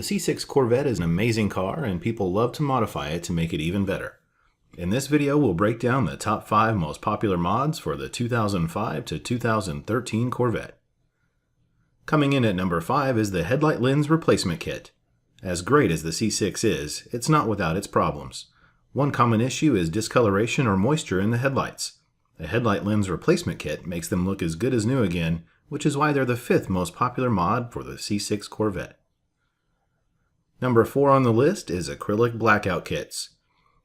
C6 Corvette is an amazing car and people love to modify it to make it even better. In this video, we'll break down the top 5 most popular mods for the 2005 to 2013 Corvette. Coming in at number 5 is the Headlight Lens Replacement Kit. As great as the C6 is, it's not without its problems. One common issue is discoloration or moisture in the headlights. A headlight lens replacement kit makes them look as good as new again, which is why they're the 5th most popular mod for the C6 Corvette. Number 4 on the list is Acrylic Blackout Kits.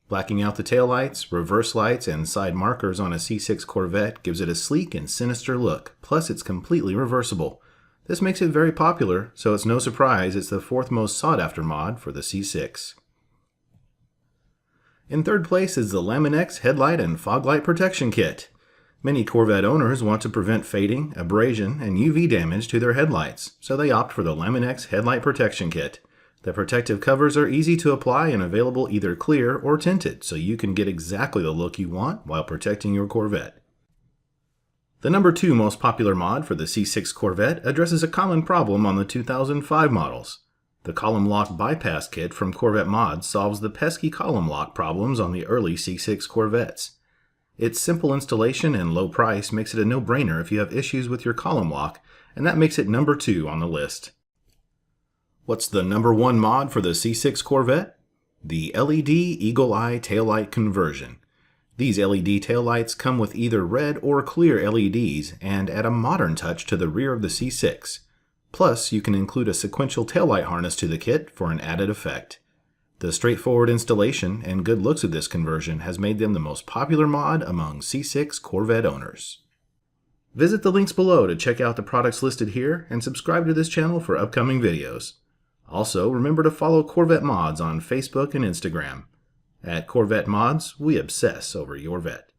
Blacking out the taillights, reverse lights, and side markers on a C6 Corvette gives it a sleek and sinister look, plus it's completely reversible. This makes it very popular, so it's no surprise it's the 4th most sought after mod for the C6. In 3rd place is the Laminex Headlight and Fog Light Protection Kit. Many Corvette owners want to prevent fading, abrasion, and UV damage to their headlights, so they opt for the Laminex Headlight Protection Kit. The protective covers are easy to apply and available either clear or tinted, so you can get exactly the look you want while protecting your Corvette. The number 2 most popular mod for the C6 Corvette addresses a common problem on the 2005 models. The Column Lock Bypass Kit from CorvetteMods solves the pesky column lock problems on the early C6 Corvettes. Its simple installation and low price makes it a no-brainer if you have issues with your column lock, and that makes it number 2 on the list. What's the number 1 mod for the C6 Corvette? The LED Eagle Eye Taillight conversion. These LED taillights come with either red or clear LEDs and add a modern touch to the rear of the C6. Plus, you can include a sequential taillight harness to the kit for an added effect. The straightforward installation and good looks of this conversion has made them the most popular mod among C6 Corvette owners. Visit the links below to check out the products listed here and subscribe to this channel for upcoming videos. Also, remember to follow CorvetteMods on Facebook and Instagram. At CorvetteMods, we obsess over your vet.